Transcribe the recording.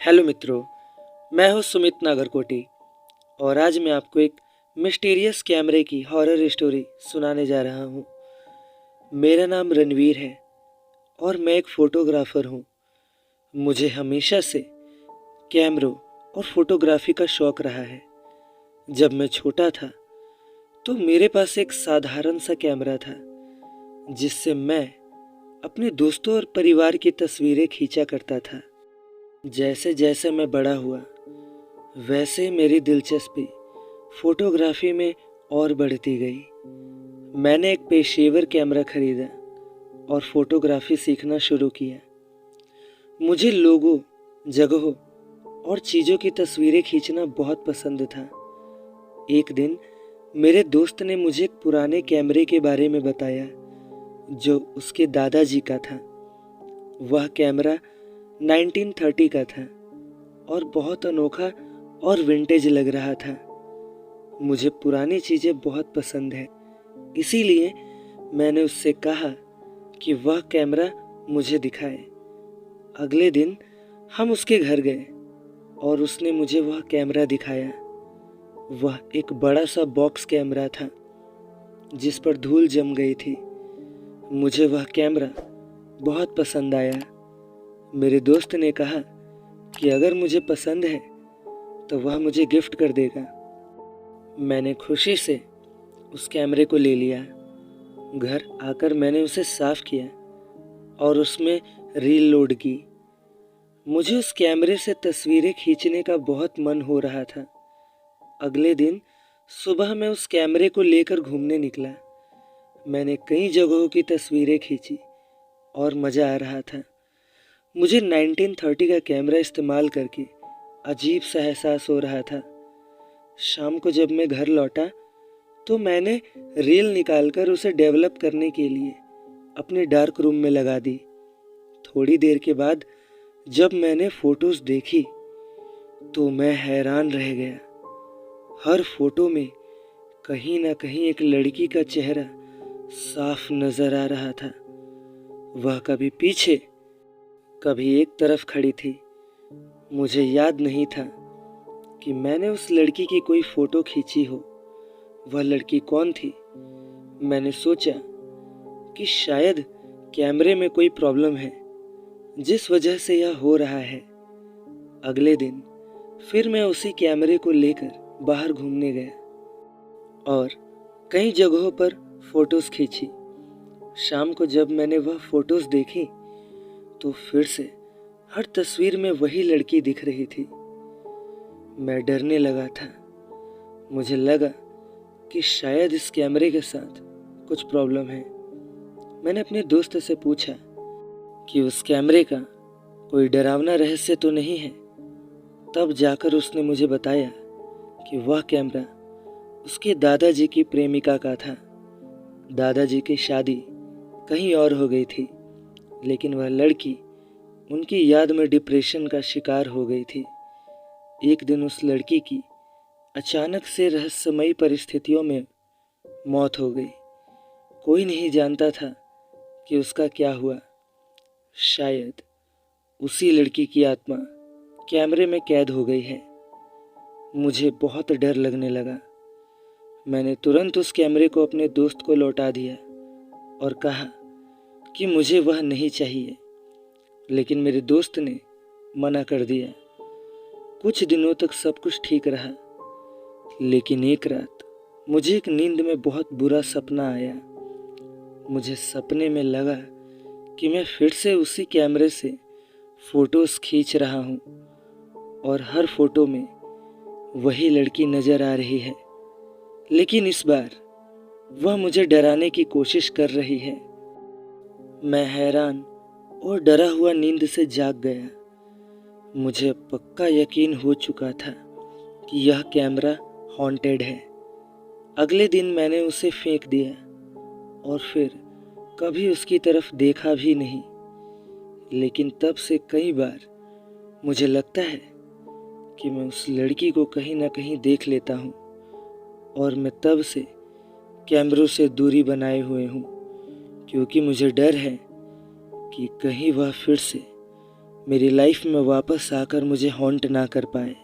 Hello मित्रों, मैं हूँ सुमित नागरकोटी और आज मैं आपको एक मिस्टीरियस कैमरे की हॉरर स्टोरी सुनाने जा रहा हूँ। मेरा नाम रणवीर है और मैं एक फ़ोटोग्राफ़र हूँ। मुझे हमेशा से कैमरों और फ़ोटोग्राफ़ी का शौक़ रहा है। जब मैं छोटा था तो मेरे पास एक साधारण सा कैमरा था जिससे मैं अपने दोस्तों और परिवार की तस्वीरें खींचा करता था। जैसे जैसे मैं बड़ा हुआ वैसे मेरी दिलचस्पी फोटोग्राफी में और बढ़ती गई। मैंने एक पेशेवर कैमरा खरीदा और फोटोग्राफी सीखना शुरू किया। मुझे लोगों, जगहों और चीज़ों की तस्वीरें खींचना बहुत पसंद था। एक दिन मेरे दोस्त ने मुझे एक पुराने कैमरे के बारे में बताया जो उसके दादाजी का था। वह कैमरा 1930 का था और बहुत अनोखा और विंटेज लग रहा था। मुझे पुरानी चीज़ें बहुत पसंद है, इसीलिए मैंने उससे कहा कि वह कैमरा मुझे दिखाए। अगले दिन हम उसके घर गए और उसने मुझे वह कैमरा दिखाया। वह एक बड़ा सा बॉक्स कैमरा था जिस पर धूल जम गई थी। मुझे वह कैमरा बहुत पसंद आया। मेरे दोस्त ने कहा कि अगर मुझे पसंद है तो वह मुझे गिफ्ट कर देगा। मैंने खुशी से उस कैमरे को ले लिया। घर आकर मैंने उसे साफ किया और उसमें रील लोड की। मुझे उस कैमरे से तस्वीरें खींचने का बहुत मन हो रहा था। अगले दिन सुबह मैं उस कैमरे को लेकर घूमने निकला। मैंने कई जगहों की तस्वीरें खींची और मज़ा आ रहा था। मुझे 1930 का कैमरा इस्तेमाल करके अजीब सा एहसास हो रहा था। शाम को जब मैं घर लौटा तो मैंने रील निकालकर उसे डेवलप करने के लिए अपने डार्क रूम में लगा दी। थोड़ी देर के बाद जब मैंने फोटोज देखी तो मैं हैरान रह गया। हर फोटो में कहीं ना कहीं एक लड़की का चेहरा साफ नजर आ रहा था। वह कभी पीछे, कभी एक तरफ खड़ी थी। मुझे याद नहीं था कि मैंने उस लड़की की कोई फोटो खींची हो। वह लड़की कौन थी? मैंने सोचा कि शायद कैमरे में कोई प्रॉब्लम है जिस वजह से यह हो रहा है। अगले दिन फिर मैं उसी कैमरे को लेकर बाहर घूमने गया और कई जगहों पर फोटोज खींची। शाम को जब मैंने वह फोटोज देखी तो फिर से हर तस्वीर में वही लड़की दिख रही थी। मैं डरने लगा था। मुझे लगा कि शायद इस कैमरे के साथ कुछ प्रॉब्लम है। मैंने अपने दोस्त से पूछा कि उस कैमरे का कोई डरावना रहस्य तो नहीं है। तब जाकर उसने मुझे बताया कि वह कैमरा उसके दादाजी की प्रेमिका का था। दादाजी की शादी कहीं और हो गई थी, लेकिन वह लड़की उनकी याद में डिप्रेशन का शिकार हो गई थी। एक दिन उस लड़की की अचानक से रहस्यमयी परिस्थितियों में मौत हो गई। कोई नहीं जानता था कि उसका क्या हुआ। शायद उसी लड़की की आत्मा कैमरे में कैद हो गई है। मुझे बहुत डर लगने लगा। मैंने तुरंत उस कैमरे को अपने दोस्त को लौटा दिया और कहा कि मुझे वह नहीं चाहिए, लेकिन मेरे दोस्त ने मना कर दिया। कुछ दिनों तक सब कुछ ठीक रहा, लेकिन एक रात मुझे एक नींद में बहुत बुरा सपना आया। मुझे सपने में लगा कि मैं फिर से उसी कैमरे से फोटोज खींच रहा हूँ और हर फोटो में वही लड़की नजर आ रही है, लेकिन इस बार वह मुझे डराने की कोशिश कर रही है। मैं हैरान और डरा हुआ नींद से जाग गया। मुझे पक्का यकीन हो चुका था कि यह कैमरा हॉन्टेड है। अगले दिन मैंने उसे फेंक दिया और फिर कभी उसकी तरफ देखा भी नहीं। लेकिन तब से कई बार मुझे लगता है कि मैं उस लड़की को कहीं ना कहीं देख लेता हूँ और मैं तब से कैमरों से दूरी बनाए हुए हूँ, क्योंकि मुझे डर है कि कहीं वह फिर से मेरी लाइफ में वापस आकर मुझे हॉन्ट ना कर पाए।